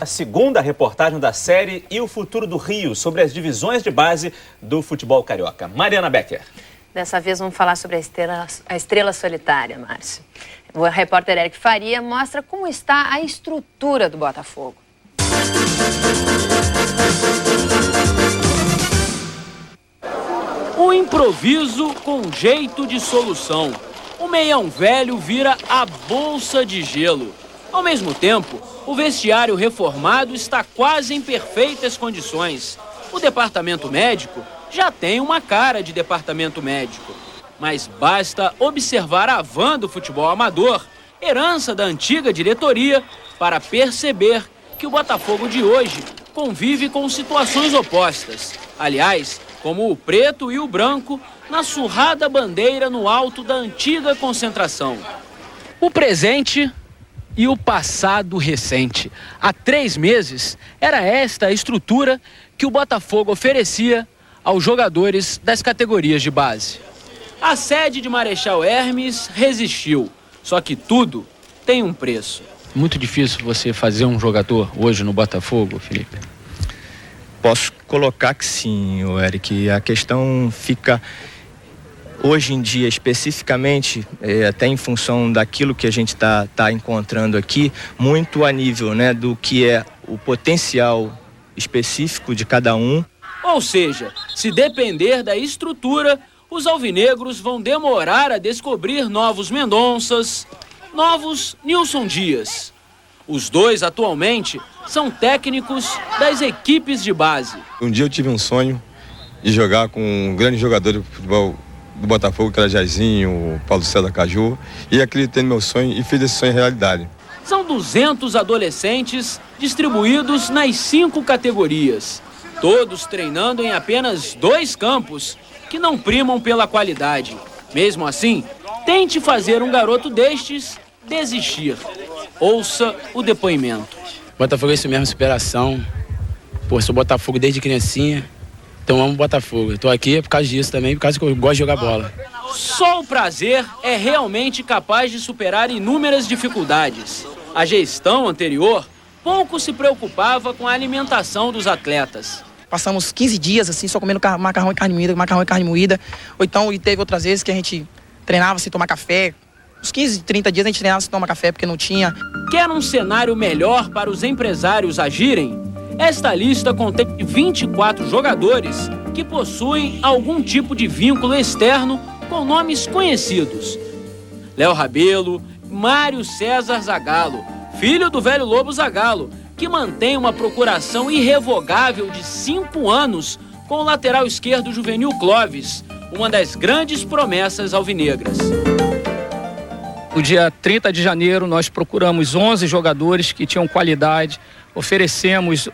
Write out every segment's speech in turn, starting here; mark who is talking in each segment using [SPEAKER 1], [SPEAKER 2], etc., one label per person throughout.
[SPEAKER 1] segunda reportagem da série E o Futuro do Rio, sobre as divisões de base do futebol carioca. Mariana Becker.
[SPEAKER 2] Dessa vez vamos falar sobre a estrela solitária, Márcio. O repórter Eric Faria mostra como está a estrutura do Botafogo.
[SPEAKER 3] O improviso com jeito de solução. O meião velho vira a bolsa de gelo. Ao mesmo tempo, o vestiário reformado está quase em perfeitas condições. O departamento médico já tem uma cara de departamento médico. Mas basta observar a van do futebol amador, herança da antiga diretoria, para perceber que o Botafogo de hoje convive com situações opostas. Aliás, como o preto e o branco na surrada bandeira no alto da antiga concentração. O presente e o passado recente. Há 3 meses, era esta a estrutura que o Botafogo oferecia aos jogadores das categorias de base. A sede de Marechal Hermes resistiu, só que tudo tem um preço.
[SPEAKER 4] Muito difícil você fazer um jogador hoje no Botafogo, Felipe?
[SPEAKER 5] Posso colocar que sim, Eric. A questão fica, hoje em dia, especificamente, até em função daquilo que a gente está encontrando aqui, muito a nível, né, do que é o potencial específico de cada um.
[SPEAKER 3] Ou seja, se depender da estrutura, os alvinegros vão demorar a descobrir novos Mendonças, novos Nilson Dias. Os dois, atualmente, são técnicos das equipes de base.
[SPEAKER 6] Um dia eu tive um sonho de jogar com um grande jogador de futebol do Botafogo, que era Jairzinho, o Paulo César Caju, e acreditei no meu sonho e fiz esse sonho realidade.
[SPEAKER 3] São 200 adolescentes distribuídos nas 5 categorias, todos treinando em apenas 2 campos, que não primam pela qualidade. Mesmo assim, tente fazer um garoto destes desistir. Ouça o depoimento.
[SPEAKER 4] Botafogo é isso mesmo, superação. Pô, sou Botafogo desde criancinha, então amo Botafogo. Eu tô aqui por causa disso também, por causa que eu gosto de jogar bola.
[SPEAKER 3] Só o prazer é realmente capaz de superar inúmeras dificuldades. A gestão anterior pouco se preocupava com a alimentação dos atletas.
[SPEAKER 7] Passamos 15 dias assim, só comendo macarrão e carne moída. Ou então, e teve outras vezes que a gente treinava sem tomar café. Uns 15, 30 dias a gente treinava sem tomar café porque não tinha.
[SPEAKER 3] Quer um cenário melhor para os empresários agirem? Esta lista contém 24 jogadores que possuem algum tipo de vínculo externo com nomes conhecidos. Léo Rabelo, Mário César Zagallo, filho do velho Lobo Zagallo, que mantém uma procuração irrevogável de 5 anos com o lateral esquerdo Juvenil Clóvis, uma das grandes promessas alvinegras.
[SPEAKER 8] No dia 30 de janeiro, nós procuramos 11 jogadores que tinham qualidade, oferecemos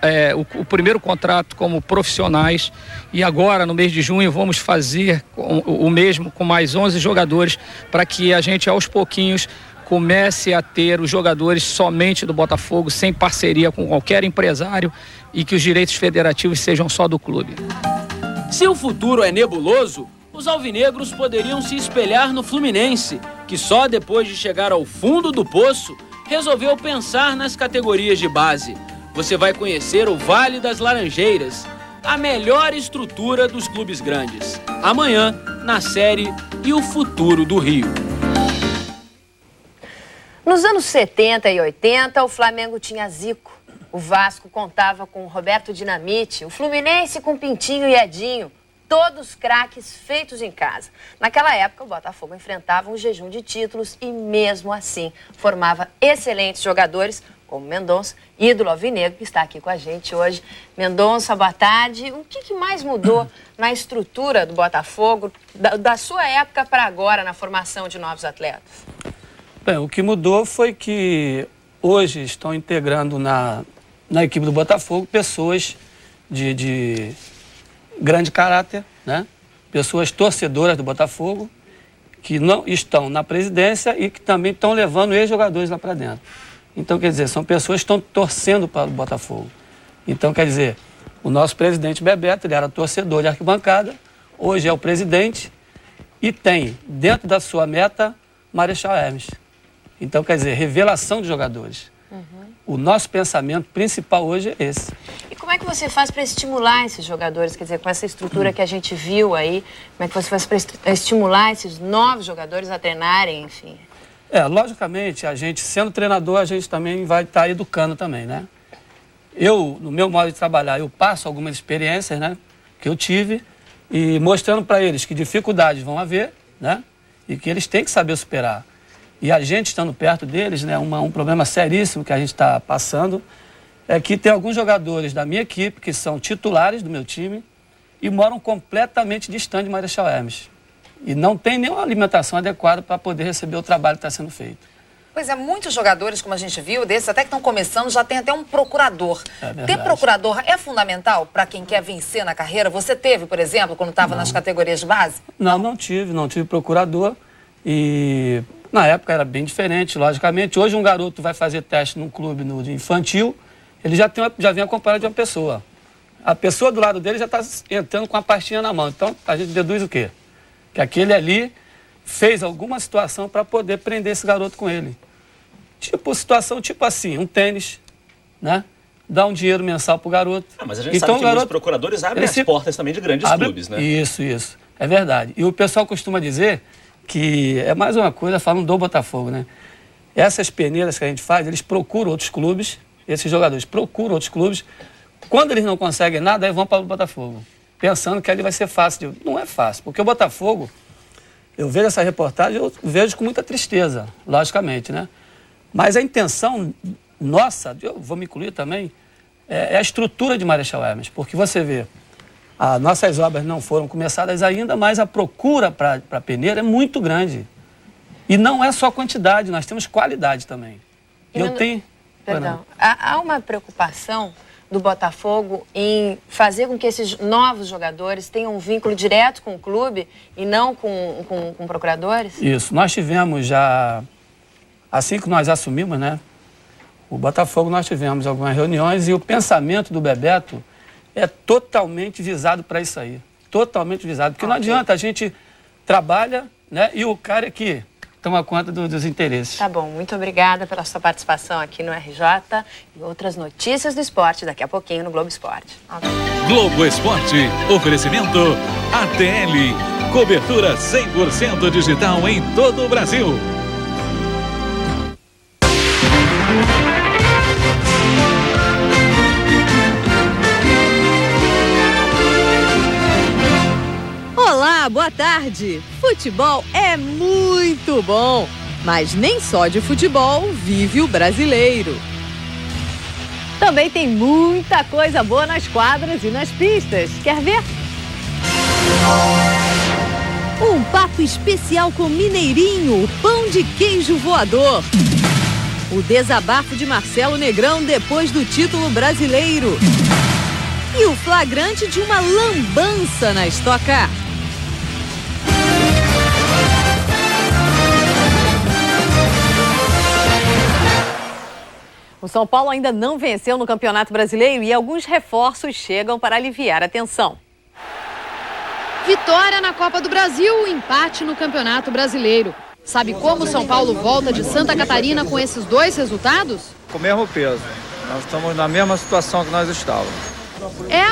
[SPEAKER 8] o primeiro contrato como profissionais e agora, no mês de junho, vamos fazer o mesmo com mais 11 jogadores para que a gente, aos pouquinhos, comece a ter os jogadores somente do Botafogo, sem parceria com qualquer empresário e que os direitos federativos sejam só do clube.
[SPEAKER 3] Se o futuro é nebuloso, os alvinegros poderiam se espelhar no Fluminense, que só depois de chegar ao fundo do poço, resolveu pensar nas categorias de base. Você vai conhecer o Vale das Laranjeiras, a melhor estrutura dos clubes grandes. Amanhã, na série E o Futuro do Rio.
[SPEAKER 2] Nos anos 70 e 80, o Flamengo tinha Zico. O Vasco contava com Roberto Dinamite, o Fluminense com Pintinho e Edinho. Todos craques feitos em casa. Naquela época, o Botafogo enfrentava um jejum de títulos e, mesmo assim, formava excelentes jogadores, como Mendonça, ídolo alvinegro, que está aqui com a gente hoje. Mendonça, boa tarde. O que mais mudou na estrutura do Botafogo, da sua época para agora, na formação de novos atletas?
[SPEAKER 9] Bem, o que mudou foi que hoje estão integrando na equipe do Botafogo pessoas de grande caráter, né? Pessoas torcedoras do Botafogo, que não estão na presidência e que também estão levando ex-jogadores lá para dentro. Então, quer dizer, são pessoas que estão torcendo para o Botafogo. Então, quer dizer, o nosso presidente Bebeto, ele era torcedor de arquibancada, hoje é o presidente e tem, dentro da sua meta, Marechal Hermes. Então, quer dizer, revelação de jogadores. o nosso pensamento principal hoje é esse.
[SPEAKER 2] E como é que você faz para estimular esses jogadores? Quer dizer, com essa estrutura que a gente viu aí, como é que você faz para estimular esses novos jogadores a treinarem, enfim?
[SPEAKER 9] Logicamente, a gente, sendo treinador, a gente também vai estar educando também, né? Eu, no meu modo de trabalhar, eu passo algumas experiências, né, que eu tive e mostrando para eles que dificuldades vão haver, né, e que eles têm que saber superar. E a gente, estando perto deles, né, um problema seríssimo que a gente está passando é que tem alguns jogadores da minha equipe que são titulares do meu time e moram completamente distante de Marechal Hermes. E não tem nenhuma alimentação adequada para poder receber o trabalho que está sendo feito.
[SPEAKER 10] Pois é, muitos jogadores, como a gente viu, desses até que estão começando, já tem até um procurador. Ter procurador é fundamental para quem quer vencer na carreira? Você teve, por exemplo, quando estava nas categorias de base?
[SPEAKER 9] Não tive procurador. E na época era bem diferente, logicamente. Hoje um garoto vai fazer teste num clube de infantil, ele já vem acompanhado de uma pessoa. A pessoa do lado dele já está entrando com a pastinha na mão. Então a gente deduz o quê? Que aquele ali fez alguma situação para poder prender esse garoto com ele. Situação tipo assim, um tênis, né? Dá um dinheiro mensal pro garoto.
[SPEAKER 1] Mas a gente sabe que muitos procuradores abrem as portas também de grandes clubes, né?
[SPEAKER 9] Isso. É verdade. E o pessoal costuma dizer que é mais uma coisa, falando do Botafogo, né? Essas peneiras que a gente faz, eles procuram outros clubes, esses jogadores procuram outros clubes. Quando eles não conseguem nada, aí vão para o Botafogo, pensando que ali vai ser fácil. Não é fácil, porque o Botafogo, eu vejo essa reportagem, eu vejo com muita tristeza, logicamente, né? Mas a intenção nossa, eu vou me incluir também, é a estrutura de Marechal Hermes, porque você vê, as nossas obras não foram começadas ainda, mas a procura para a peneira é muito grande. E não é só quantidade, nós temos qualidade também.
[SPEAKER 2] Perdão. Há uma preocupação do Botafogo em fazer com que esses novos jogadores tenham um vínculo direto com o clube e não com procuradores?
[SPEAKER 9] Isso, nós tivemos já, assim que nós assumimos, né, o Botafogo, nós tivemos algumas reuniões e o pensamento do Bebeto é totalmente visado para isso aí. Totalmente visado. Porque não adianta, a gente trabalha, né, e o cara que toma conta dos interesses.
[SPEAKER 2] Tá bom, muito obrigada pela sua participação aqui no RJ e outras notícias do esporte daqui a pouquinho no Globo Esporte.
[SPEAKER 11] Globo Esporte, oferecimento ATL, cobertura 100% digital em todo o Brasil.
[SPEAKER 12] Olá, boa tarde. Futebol é muito bom, mas nem só de futebol vive o brasileiro. Também tem muita coisa boa nas quadras e nas pistas. Quer ver? Um papo especial com Mineirinho, o pão de queijo voador. O desabafo de Marcelo Negrão depois do título brasileiro. E o flagrante de uma lambança na Stock Car. O São Paulo ainda não venceu no Campeonato Brasileiro e alguns reforços chegam para aliviar a tensão.
[SPEAKER 13] Vitória na Copa do Brasil, empate no Campeonato Brasileiro. Sabe como o São Paulo volta de Santa Catarina com esses dois resultados?
[SPEAKER 14] Com o mesmo peso. Nós estamos na mesma situação que nós estávamos.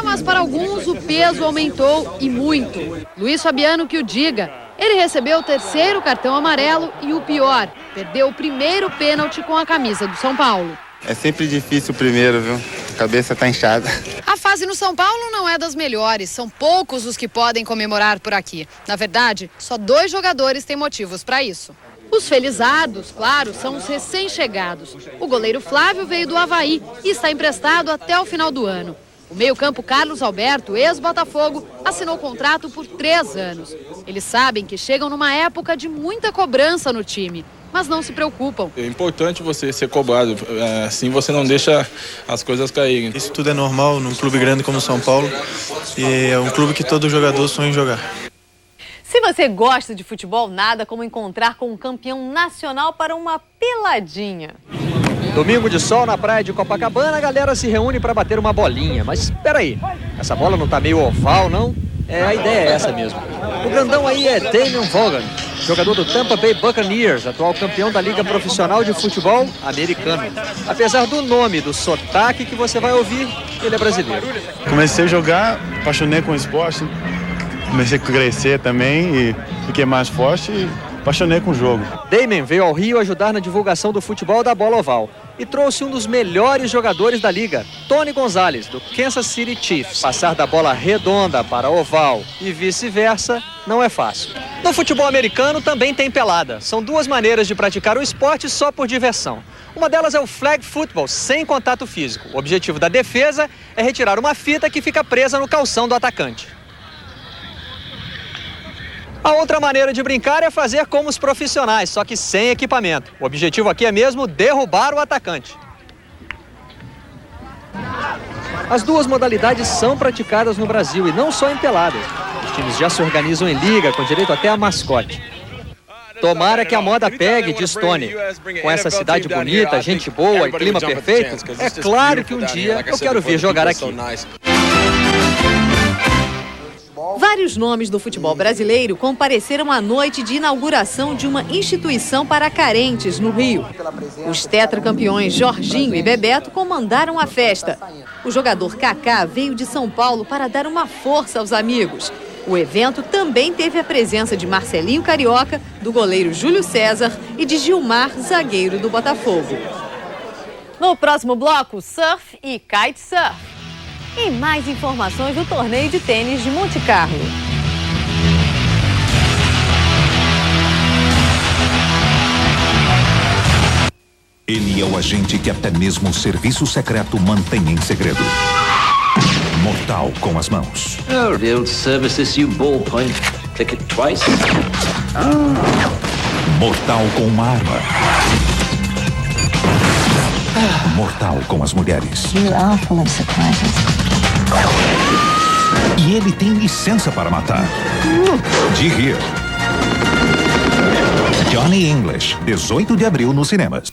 [SPEAKER 13] Mas para alguns o peso aumentou e muito. Luiz Fabiano que o diga. Ele recebeu o terceiro cartão amarelo e o pior, perdeu o primeiro pênalti com a camisa do São Paulo.
[SPEAKER 15] É sempre difícil o primeiro, viu? A cabeça tá inchada.
[SPEAKER 13] A fase no São Paulo não é das melhores. São poucos os que podem comemorar por aqui. Na verdade, só 2 jogadores têm motivos para isso. Os felizados, claro, são os recém-chegados. O goleiro Flávio veio do Avaí e está emprestado até o final do ano. O meio-campo Carlos Alberto, ex-Botafogo, assinou contrato por 3 anos. Eles sabem que chegam numa época de muita cobrança no time, mas não se preocupam.
[SPEAKER 16] É importante você ser cobrado, assim você não deixa as coisas caírem.
[SPEAKER 17] Isso tudo é normal num clube grande como o São Paulo e é um clube que todo jogador sonha em jogar.
[SPEAKER 12] Se você gosta de futebol, nada como encontrar com um campeão nacional para uma peladinha.
[SPEAKER 18] Domingo de sol na praia de Copacabana, a galera se reúne para bater uma bolinha. Mas espera aí, essa bola não tá meio oval, não? A ideia é essa mesmo. O grandão aí é Damon Vaughan, jogador do Tampa Bay Buccaneers, atual campeão da Liga Profissional de Futebol Americano. Apesar do nome, do sotaque que você vai ouvir, ele é brasileiro.
[SPEAKER 17] Comecei a jogar, apaixonei com o esporte, comecei a crescer também e fiquei mais forte e apaixonei com o jogo.
[SPEAKER 18] Damon veio ao Rio ajudar na divulgação do futebol da bola oval e trouxe um dos melhores jogadores da liga, Tony Gonzalez, do Kansas City Chiefs. Passar da bola redonda para oval e vice-versa não é fácil. No futebol americano também tem pelada. São duas maneiras de praticar o esporte só por diversão. Uma delas é o flag football, sem contato físico. O objetivo da defesa é retirar uma fita que fica presa no calção do atacante. A outra maneira de brincar é fazer como os profissionais, só que sem equipamento. O objetivo aqui é mesmo derrubar o atacante. As duas modalidades são praticadas no Brasil e não só em peladas. Os times já se organizam em liga, com direito até a mascote. Tomara que a moda pegue, diz Tony. Com essa cidade bonita, gente boa e clima perfeito, é claro que um dia eu quero vir jogar aqui.
[SPEAKER 12] Vários nomes do futebol brasileiro compareceram à noite de inauguração de uma instituição para carentes no Rio. Os tetracampeões Jorginho e Bebeto comandaram a festa. O jogador Kaká veio de São Paulo para dar uma força aos amigos. O evento também teve a presença de Marcelinho Carioca, do goleiro Júlio César e de Gilmar, zagueiro do Botafogo. No próximo bloco, surf e kitesurf. E mais informações do torneio de tênis de Monte Carlo.
[SPEAKER 19] Ele é o agente que até mesmo o serviço secreto mantém em segredo. Mortal com as mãos.
[SPEAKER 20] Oh, the old services you ballpoint. Click it twice.
[SPEAKER 19] Mortal com uma arma. Mortal com as mulheres.
[SPEAKER 21] You are full of surprises.
[SPEAKER 19] E ele tem licença para matar. De rir. Johnny English, 18 de abril nos cinemas.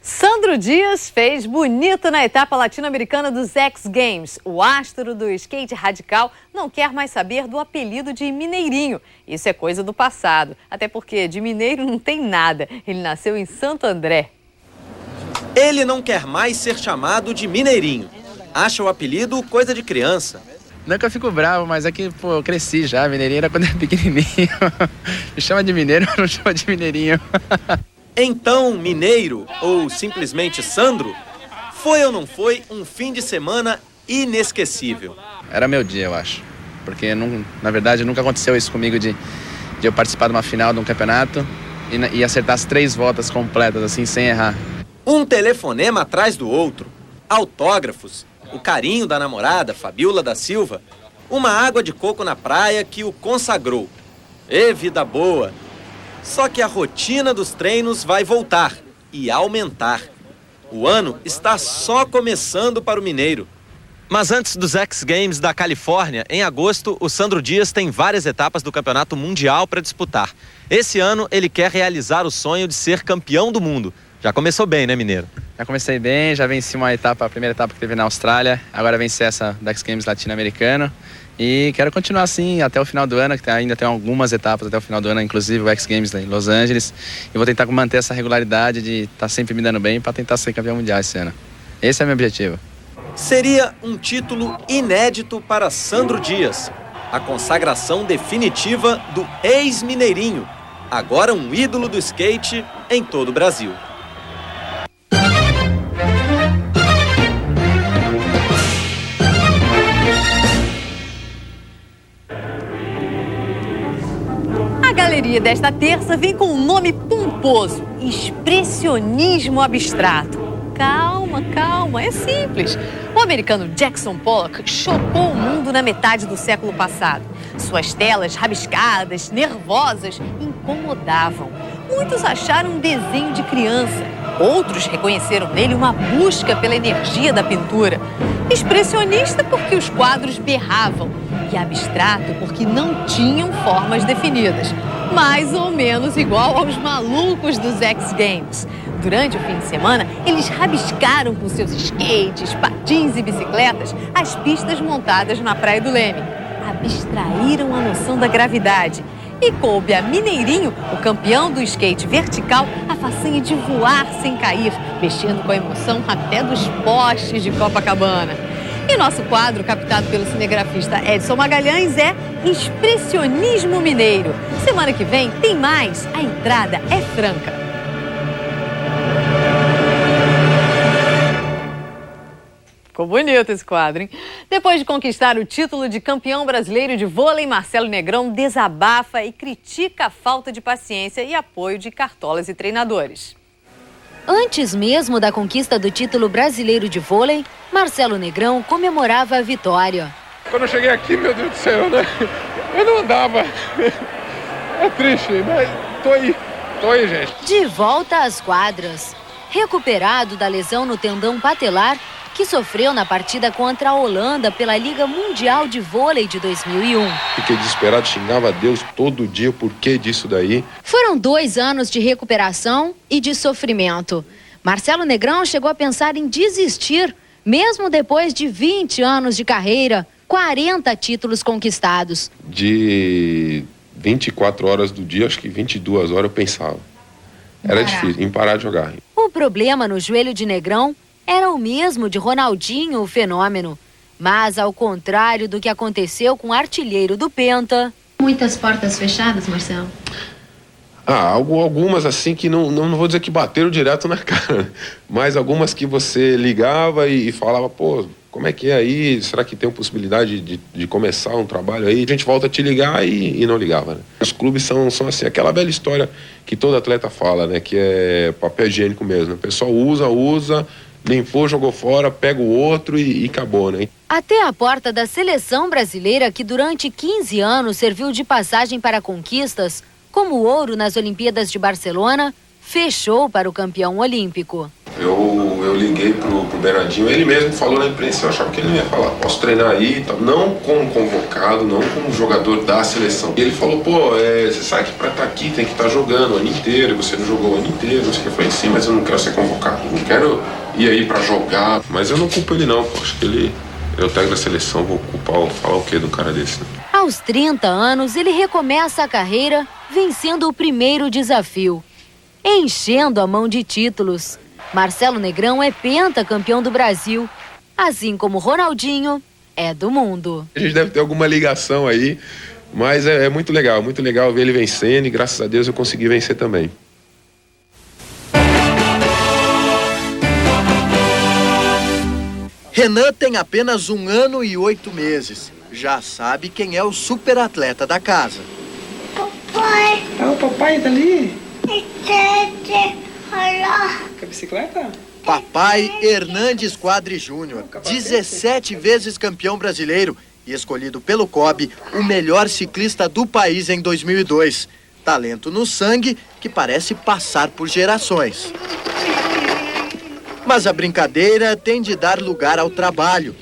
[SPEAKER 12] Sandro Dias fez bonito na etapa latino-americana dos X Games. O astro do skate radical não quer mais saber do apelido de Mineirinho. Isso é coisa do passado, até porque de mineiro não tem nada. Ele nasceu em Santo André.
[SPEAKER 22] Ele não quer mais ser chamado de Mineirinho. Acha o apelido coisa de criança.
[SPEAKER 4] Não é que eu fico bravo, mas é que, eu cresci já. Mineirinho era quando eu era pequenininho. Me chama de mineiro, não chama de Mineirinho.
[SPEAKER 22] Então, Mineiro, ou simplesmente Sandro, foi ou não foi um fim de semana inesquecível?
[SPEAKER 4] Era meu dia, eu acho. Porque, na verdade, nunca aconteceu isso comigo de eu participar de uma final de um campeonato e acertar as 3 voltas completas, assim, sem errar.
[SPEAKER 22] Um telefonema atrás do outro, autógrafos, o carinho da namorada, Fabiola da Silva, uma água de coco na praia que o consagrou. E vida boa! Só que a rotina dos treinos vai voltar e aumentar. O ano está só começando para o mineiro. Mas antes dos X Games da Califórnia, em agosto, o Sandro Dias tem várias etapas do Campeonato Mundial para disputar. Esse ano, ele quer realizar o sonho de ser campeão do mundo. Já começou bem, né, mineiro?
[SPEAKER 4] Já comecei bem, já venci a primeira etapa que teve na Austrália, agora venci essa do X Games latino-americano. E quero continuar assim até o final do ano, que ainda tem algumas etapas até o final do ano, inclusive o X Games em Los Angeles. E vou tentar manter essa regularidade de estar sempre me dando bem para tentar ser campeão mundial esse ano. Esse é o meu objetivo.
[SPEAKER 22] Seria um título inédito para Sandro Dias. A consagração definitiva do ex-mineirinho, agora um ídolo do skate em todo o Brasil.
[SPEAKER 12] A galeria desta terça vem com um nome pomposo: expressionismo abstrato. Calma, calma, é simples. O americano Jackson Pollock chocou o mundo na metade do século passado. Suas telas rabiscadas, nervosas, incomodavam. Muitos acharam um desenho de criança. Outros reconheceram nele uma busca pela energia da pintura. Expressionista porque os quadros berravam. E abstrato porque não tinham formas definidas. Mais ou menos igual aos malucos dos X Games. Durante o fim de semana, eles rabiscaram com seus skates, patins e bicicletas as pistas montadas na Praia do Leme. Abstraíram a noção da gravidade. E coube a Mineirinho, o campeão do skate vertical, a façanha de voar sem cair, mexendo com a emoção até dos postes de Copacabana. E nosso quadro, captado pelo cinegrafista Edson Magalhães, é Expressionismo Mineiro. Semana que vem tem mais. A entrada é franca. Ficou bonito esse quadro, hein? Depois de conquistar o título de campeão brasileiro de vôlei, Marcelo Negrão desabafa e critica a falta de paciência e apoio de cartolas e treinadores.
[SPEAKER 5] Antes mesmo da conquista do título brasileiro de vôlei, Marcelo Negrão comemorava a vitória.
[SPEAKER 6] Quando eu cheguei aqui, meu Deus do céu, né? Eu não andava. É triste, mas tô aí, gente.
[SPEAKER 5] De volta às quadras. Recuperado da lesão no tendão patelar, que sofreu na partida contra a Holanda pela Liga Mundial de Vôlei de 2001.
[SPEAKER 23] Fiquei desesperado, xingava a Deus todo dia, por que disso daí?
[SPEAKER 5] Foram 2 anos de recuperação e de sofrimento. Marcelo Negrão chegou a pensar em desistir, mesmo depois de 20 anos de carreira, 40 títulos conquistados.
[SPEAKER 23] De 24 horas do dia, acho que 22 horas eu pensava. Era difícil, em parar de jogar.
[SPEAKER 5] O problema no joelho de Negrão era o mesmo de Ronaldinho, o fenômeno. Mas, ao contrário do que aconteceu com o artilheiro do Penta...
[SPEAKER 24] Muitas portas fechadas, Marcelo?
[SPEAKER 23] Algumas assim que não vou dizer que bateram direto na cara, mas algumas que você ligava e falava, pô, como é que é aí? Será que tem a possibilidade de começar um trabalho aí? A gente volta a te ligar e não ligava, né? Os clubes são assim, aquela velha história que todo atleta fala, né? Que é papel higiênico mesmo. O pessoal usa, limpou, jogou fora, pega o outro e acabou, né?
[SPEAKER 5] Até a porta da seleção brasileira, que durante 15 anos serviu de passagem para conquistas, como o ouro nas Olimpíadas de Barcelona, fechou para o campeão olímpico.
[SPEAKER 23] Eu liguei pro Bernardinho, ele mesmo falou na imprensa, eu achava que ele não ia falar, posso treinar aí, não como convocado, não como jogador da seleção. E ele falou, pô, você sabe que pra estar aqui tem que estar jogando o ano inteiro, você não jogou o ano inteiro, não sei o que. Eu falei, sim, mas eu não quero ser convocado, não quero ir aí pra jogar. Mas eu não culpo ele não, pô, acho que ele é o técnico da seleção, vou falar o quê do cara desse, né?
[SPEAKER 5] Aos 30 anos, ele recomeça a carreira vencendo o primeiro desafio, enchendo a mão de títulos. Marcelo Negrão é pentacampeão do Brasil, assim como Ronaldinho é do mundo.
[SPEAKER 23] A gente deve ter alguma ligação aí, mas é muito legal ver ele vencendo e graças a Deus eu consegui vencer também.
[SPEAKER 25] Renan tem apenas 1 ano e 8 meses. Já sabe quem é o superatleta da casa.
[SPEAKER 26] Papai.
[SPEAKER 25] Ah, o papai tá ali.
[SPEAKER 26] Com a bicicleta?
[SPEAKER 25] Papai Hernandes Quadri Júnior, 17 vezes campeão brasileiro e escolhido pelo COB o melhor ciclista do país em 2002. Talento no sangue que parece passar por gerações. Mas a brincadeira tem de dar lugar ao trabalho.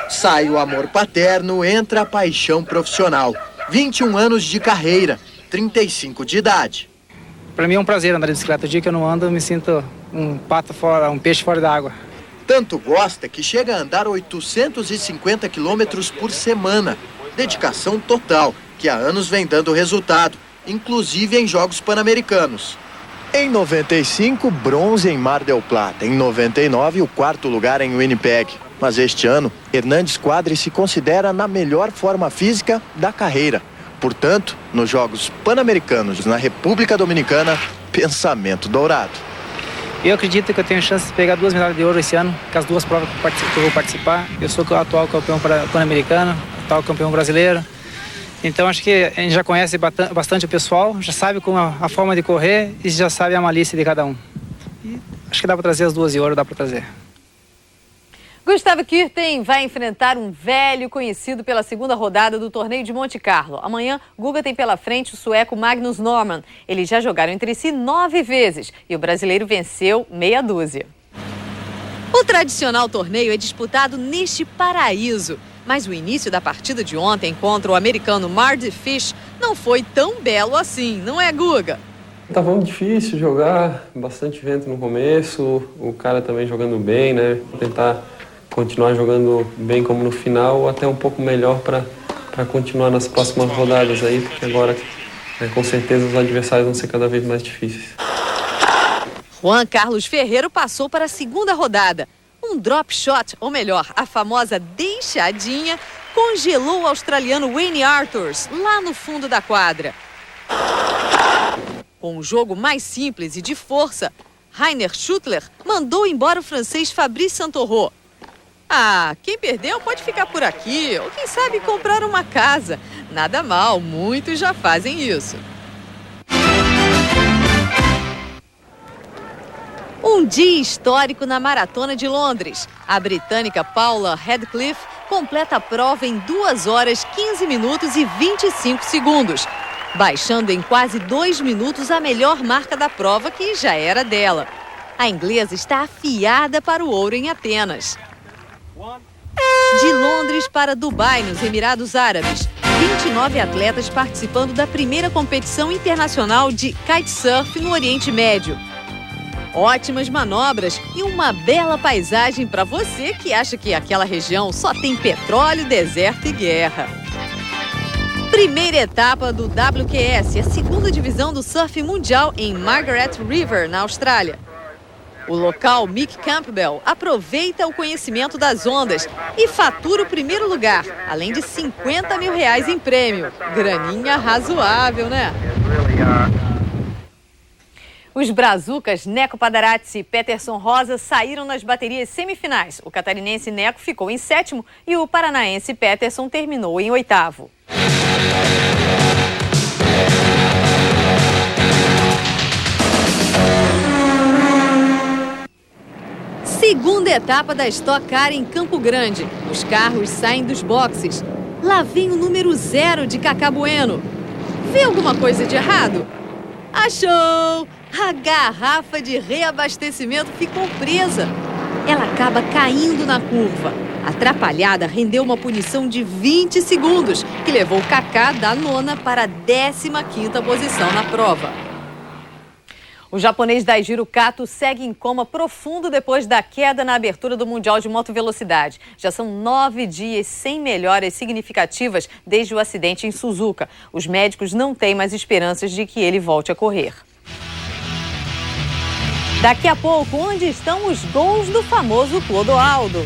[SPEAKER 25] Sai o amor paterno, entra a paixão profissional. 21 anos de carreira, 35 de idade.
[SPEAKER 27] Para mim é um prazer andar de bicicleta. O dia que eu não ando, eu me sinto um pato fora, um peixe fora da água.
[SPEAKER 25] Tanto gosta que chega a andar 850 quilômetros por semana. Dedicação total, que há anos vem dando resultado, inclusive em Jogos Pan-Americanos. Em 95, bronze em Mar del Plata. Em 99, o 4º lugar em Winnipeg. Mas este ano, Hernandes Quadri se considera na melhor forma física da carreira. Portanto, nos Jogos Pan-Americanos na República Dominicana, pensamento dourado.
[SPEAKER 27] Eu acredito que eu tenho chance de pegar 2 medalhas de ouro esse ano, com as 2 provas que eu vou participar. Eu sou o atual campeão pan-americano, atual campeão brasileiro. Então acho que a gente já conhece bastante o pessoal, já sabe como a forma de correr e já sabe a malícia de cada um. E acho que dá para trazer as 2 de ouro, dá para trazer.
[SPEAKER 12] Gustavo Kuerten vai enfrentar um velho conhecido pela 2ª rodada do torneio de Monte Carlo. Amanhã, Guga tem pela frente o sueco Magnus Norman. Eles já jogaram entre si 9 vezes e o brasileiro venceu meia dúzia. O tradicional torneio é disputado neste paraíso. Mas o início da partida de ontem contra o americano Mardy Fish não foi tão belo assim, não é, Guga?
[SPEAKER 1] Tava muito difícil jogar, bastante vento no começo, o cara também jogando bem, né? Tentar continuar jogando bem como no final, ou até um pouco melhor para continuar nas próximas rodadas aí, porque agora, com certeza, os adversários vão ser cada vez mais difíceis.
[SPEAKER 12] Juan Carlos Ferreiro passou para a segunda rodada. Um drop shot, ou melhor, a famosa deixadinha, congelou o australiano Wayne Arthurs lá no fundo da quadra. Com um jogo mais simples e de força, Rainer Schuttler mandou embora o francês Fabrice Santoro. Quem perdeu pode ficar por aqui, ou quem sabe comprar uma casa. Nada mal, muitos já fazem isso. Um dia histórico na Maratona de Londres. A britânica Paula Radcliffe completa a prova em 2 horas, 15 minutos e 25 segundos, baixando em quase 2 minutos a melhor marca da prova, que já era dela. A inglesa está afiada para o ouro em Atenas. De Londres para Dubai, nos Emirados Árabes, 29 atletas participando da primeira competição internacional de kitesurf no Oriente Médio. Ótimas manobras e uma bela paisagem para você que acha que aquela região só tem petróleo, deserto e guerra. Primeira etapa do WQS, a segunda divisão do surf mundial em Margaret River, na Austrália. O local Mick Campbell aproveita o conhecimento das ondas e fatura o primeiro lugar, além de R$50 mil em prêmio. Graninha razoável, né? Os brazucas Neco Padarazzi e Peterson Rosa saíram nas baterias semifinais. O catarinense Neco ficou em 7º e o paranaense Peterson terminou em 8º. Segunda etapa da Stock Car em Campo Grande. Os carros saem dos boxes. Lá vem o número 0 de Cacá Bueno. Vê alguma coisa de errado? Achou! A garrafa de reabastecimento ficou presa. Ela acaba caindo na curva. Atrapalhada, rendeu uma punição de 20 segundos, que levou o Cacá da 9ª para a 15ª posição na prova. O japonês Daijiro Kato segue em coma profundo depois da queda na abertura do Mundial de Motovelocidade. Já são 9 dias sem melhoras significativas desde o acidente em Suzuka. Os médicos não têm mais esperanças de que ele volte a correr. Daqui a pouco, onde estão os gols do famoso Clodoaldo?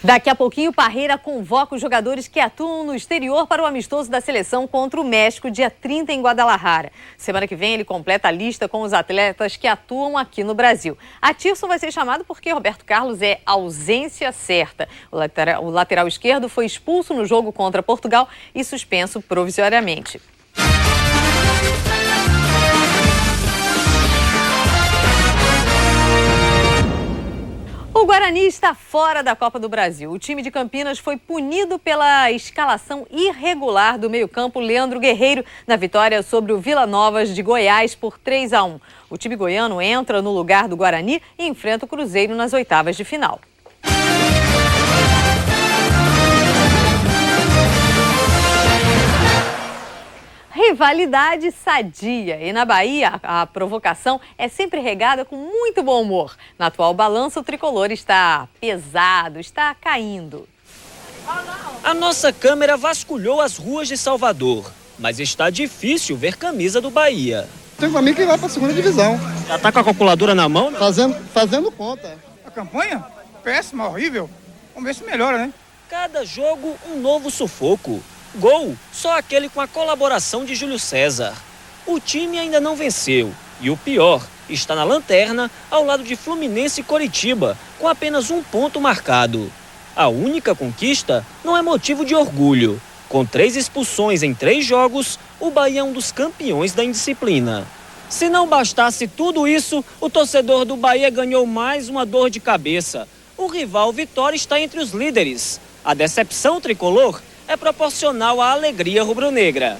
[SPEAKER 12] Daqui a pouquinho, Parreira convoca os jogadores que atuam no exterior para o amistoso da seleção contra o México, dia 30 em Guadalajara. Semana que vem, ele completa a lista com os atletas que atuam aqui no Brasil. A Tirson vai ser chamado porque Roberto Carlos é ausência certa. O lateral esquerdo foi expulso no jogo contra Portugal e suspenso provisoriamente. O Guarani está fora da Copa do Brasil. O time de Campinas foi punido pela escalação irregular do meio-campo Leandro Guerreiro na vitória sobre o Vila Novas de Goiás por 3-1. O time goiano entra no lugar do Guarani e enfrenta o Cruzeiro nas oitavas de final. Rivalidade sadia. E na Bahia, a provocação é sempre regada com muito bom humor. Na atual balança, o tricolor está pesado, está caindo.
[SPEAKER 2] A nossa câmera vasculhou as ruas de Salvador, mas está difícil ver camisa do Bahia.
[SPEAKER 3] Tem um amigo que vai para a segunda divisão.
[SPEAKER 2] Já tá com a calculadora na mão?
[SPEAKER 3] Fazendo conta.
[SPEAKER 7] A campanha? Péssima, horrível. Vamos ver se melhora, né?
[SPEAKER 2] Cada jogo, um novo sufoco. Gol, só aquele com a colaboração de Júlio César. O time ainda não venceu e o pior, está na lanterna ao lado de Fluminense e Coritiba, com apenas 1 ponto marcado. A única conquista não é motivo de orgulho. Com 3 expulsões em 3 jogos, o Bahia é um dos campeões da indisciplina. Se não bastasse tudo isso, o torcedor do Bahia ganhou mais uma dor de cabeça. O rival Vitória está entre os líderes. A decepção tricolor é proporcional à alegria rubro-negra.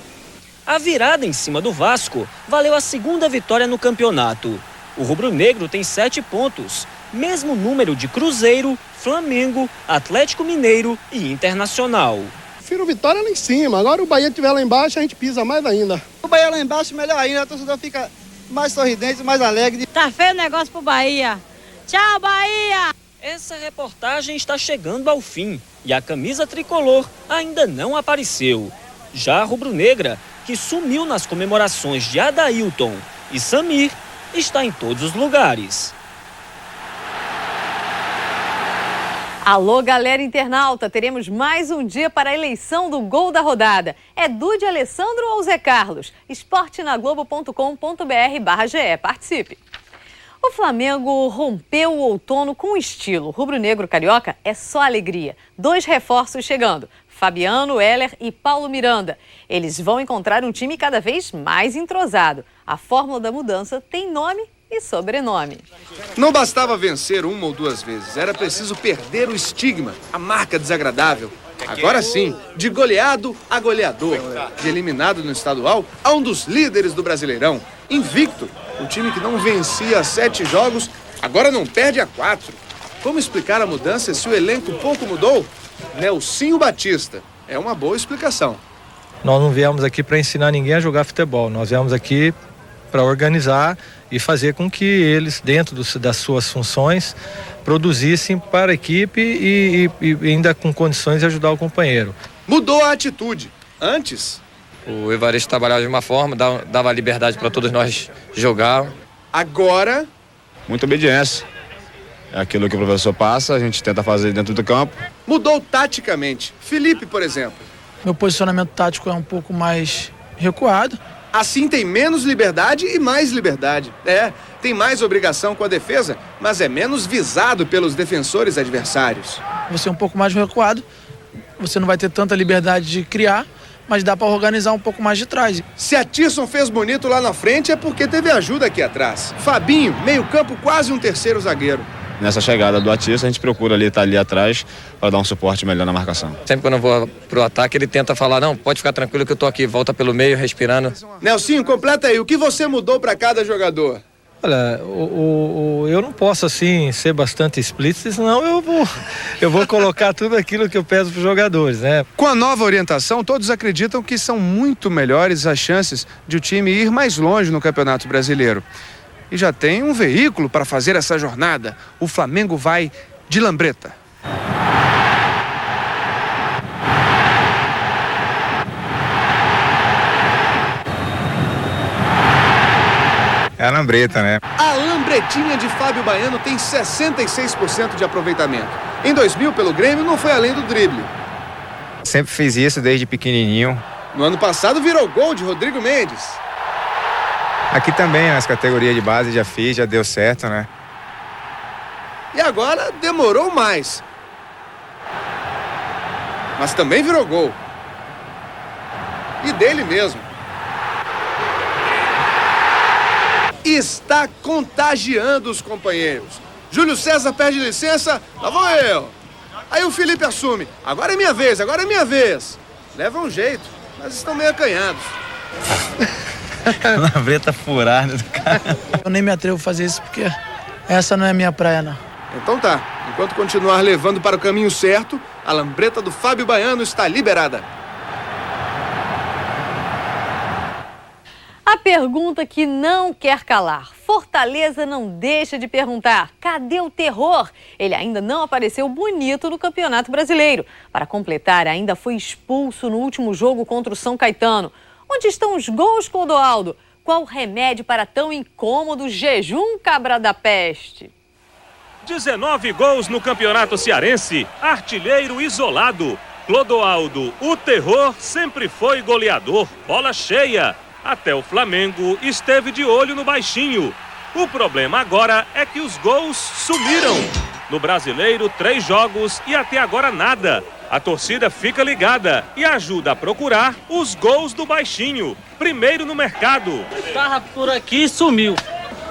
[SPEAKER 2] A virada em cima do Vasco valeu a 2ª vitória no campeonato. O rubro-negro tem 7 pontos, Mesmo número de Cruzeiro, Flamengo, Atlético Mineiro e Internacional.
[SPEAKER 3] Prefiro vitória lá em cima. Agora o Bahia estiver lá embaixo, a gente pisa mais ainda.
[SPEAKER 8] O Bahia lá embaixo, melhor ainda. A torcida fica mais sorridente, mais alegre.
[SPEAKER 9] Tá feio o negócio pro Bahia. Tchau, Bahia!
[SPEAKER 2] Essa reportagem está chegando ao fim e a camisa tricolor ainda não apareceu. Já a rubro-negra, que sumiu nas comemorações de Adailton e Samir, está em todos os lugares.
[SPEAKER 12] Alô, galera internauta, teremos mais um dia para a eleição do gol da rodada. É Dude Alessandro ou Zé Carlos? esportenaglobo.com.br/GE. Participe. O Flamengo rompeu o outono com estilo. Rubro-negro carioca é só alegria. 2 reforços chegando. Fabiano, Heller e Paulo Miranda. Eles vão encontrar um time cada vez mais entrosado. A fórmula da mudança tem nome e sobrenome.
[SPEAKER 10] Não bastava vencer uma ou 2 vezes, era preciso perder o estigma, a marca desagradável. Agora sim, de goleado a goleador, de eliminado no estadual a um dos líderes do Brasileirão. Invicto, o time que não vencia 7 jogos, agora não perde a 4. Como explicar a mudança se o elenco pouco mudou? Nelsinho Batista, é uma boa explicação.
[SPEAKER 11] Nós não viemos aqui para ensinar ninguém a jogar futebol, nós viemos aqui para organizar e fazer com que eles, dentro das suas funções, produzissem para a equipe e ainda com condições de ajudar o companheiro.
[SPEAKER 10] Mudou a atitude. Antes,
[SPEAKER 13] o Evaristo trabalhava de uma forma, dava liberdade para todos nós jogar.
[SPEAKER 10] Agora,
[SPEAKER 17] muita obediência. É aquilo que o professor passa, a gente tenta fazer dentro do campo.
[SPEAKER 10] Mudou taticamente. Felipe, por exemplo.
[SPEAKER 27] Meu posicionamento tático é um pouco mais recuado.
[SPEAKER 10] Assim tem menos liberdade e mais liberdade. Tem mais obrigação com a defesa, mas é menos visado pelos defensores adversários.
[SPEAKER 27] Você é um pouco mais recuado, você não vai ter tanta liberdade de criar, mas dá para organizar um pouco mais de trás.
[SPEAKER 10] Se a Tisson fez bonito lá na frente é porque teve ajuda aqui atrás. Fabinho, meio campo, quase um terceiro zagueiro.
[SPEAKER 17] Nessa chegada do Atista, a gente procura estar ali atrás para dar um suporte melhor na marcação.
[SPEAKER 13] Sempre quando eu vou pro ataque, ele tenta falar, não, pode ficar tranquilo que eu tô aqui, volta pelo meio, respirando.
[SPEAKER 10] Nelsinho, completa aí, o que você mudou para cada jogador?
[SPEAKER 11] Olha, eu não posso assim ser bastante explícito, senão eu vou colocar tudo aquilo que eu peço para os jogadores, né?
[SPEAKER 10] Com a nova orientação, todos acreditam que são muito melhores as chances de o time ir mais longe no Campeonato Brasileiro. E já tem um veículo para fazer essa jornada. O Flamengo vai de Lambreta.
[SPEAKER 17] É a Lambreta, né?
[SPEAKER 10] A Lambretinha de Fábio Baiano tem 66% de aproveitamento. Em 2000, pelo Grêmio, não foi além do drible.
[SPEAKER 17] Sempre fiz isso desde pequenininho.
[SPEAKER 10] No ano passado, virou gol de Rodrigo Mendes.
[SPEAKER 17] Aqui também, nas categorias de base, já fiz, já deu certo, né?
[SPEAKER 10] E agora demorou mais. Mas também virou gol. E dele mesmo. Está contagiando os companheiros. Júlio César pede licença, lá vou eu. Aí o Felipe assume. Agora é minha vez, agora é minha vez. Leva um jeito, mas estão meio acanhados.
[SPEAKER 11] Lambreta furada do cara.
[SPEAKER 27] Eu nem me atrevo a fazer isso porque essa não é minha praia, não.
[SPEAKER 10] Então tá, enquanto continuar levando para o caminho certo, a Lambreta do Fábio Baiano está liberada.
[SPEAKER 12] A pergunta que não quer calar. Fortaleza não deixa de perguntar: cadê o terror? Ele ainda não apareceu bonito no Campeonato Brasileiro. Para completar, ainda foi expulso no último jogo contra o São Caetano. Onde estão os gols, Clodoaldo? Qual o remédio para tão incômodo jejum, cabra da peste?
[SPEAKER 14] 19 gols no Campeonato Cearense, artilheiro isolado. Clodoaldo, o terror sempre foi goleador, bola cheia. Até o Flamengo esteve de olho no baixinho. O problema agora é que os gols sumiram. No Brasileiro, 3 jogos e até agora nada. A torcida fica ligada e ajuda a procurar os gols do baixinho. Primeiro no mercado.
[SPEAKER 27] Tava por aqui e sumiu.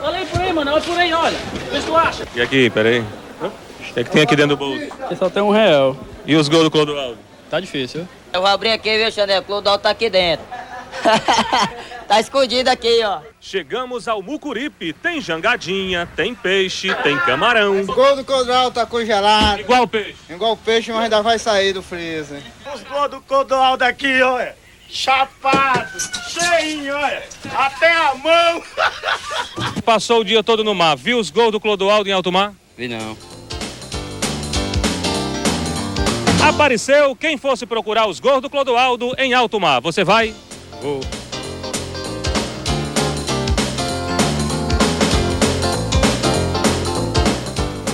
[SPEAKER 27] Olha aí por aí, mano. Olha por aí, olha. Vê se tu acha.
[SPEAKER 14] E aqui, peraí. O que tem aqui dentro do bolso?
[SPEAKER 27] Aqui só tem R$1.
[SPEAKER 14] E os gols do Clodoaldo?
[SPEAKER 27] Tá difícil, viu?
[SPEAKER 9] Eu vou abrir aqui, viu, Xandé? O Clodoaldo tá aqui dentro.
[SPEAKER 4] Tá escondido aqui, ó.
[SPEAKER 14] Chegamos ao Mucuripe. Tem jangadinha, tem peixe, tem camarão.
[SPEAKER 8] O gol do Clodoaldo tá congelado.
[SPEAKER 14] Igual o peixe.
[SPEAKER 8] Igual o peixe, mas ainda vai sair do freezer.
[SPEAKER 15] Os gols do Clodoaldo aqui, olha. Chapado, cheinho, olha. Até a mão.
[SPEAKER 14] Passou o dia todo no mar. Viu os gols do Clodoaldo em alto mar?
[SPEAKER 16] Vi não.
[SPEAKER 14] Apareceu quem fosse procurar os gols do Clodoaldo em alto mar. Você vai?
[SPEAKER 16] Vou.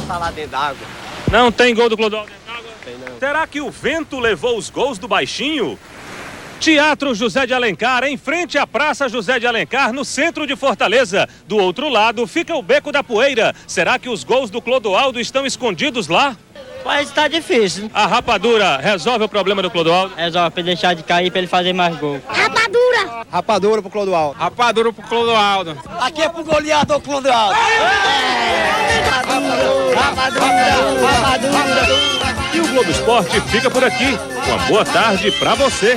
[SPEAKER 15] Tá lá dentro d'água.
[SPEAKER 14] Não tem gol do Clodoaldo dentro d'água?
[SPEAKER 16] Tem não.
[SPEAKER 14] Será que o vento levou os gols do baixinho? Teatro José de Alencar, em frente à Praça José de Alencar, no centro de Fortaleza. Do outro lado fica o Beco da Poeira. Será que os gols do Clodoaldo estão escondidos lá?
[SPEAKER 4] Mas tá difícil.
[SPEAKER 14] A rapadura resolve o problema do Clodoaldo?
[SPEAKER 4] Resolve pra ele deixar de cair, pra ele fazer mais gol. Rapadura!
[SPEAKER 8] Rapadura pro Clodoaldo.
[SPEAKER 16] Rapadura pro Clodoaldo.
[SPEAKER 4] Aqui é pro goleador Clodoaldo. Rapadura!
[SPEAKER 14] E o Globo Esporte fica por aqui. Uma boa tarde pra você.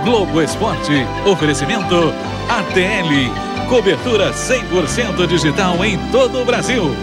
[SPEAKER 18] Globo Esporte, oferecimento ATL, cobertura 100% digital em todo o Brasil.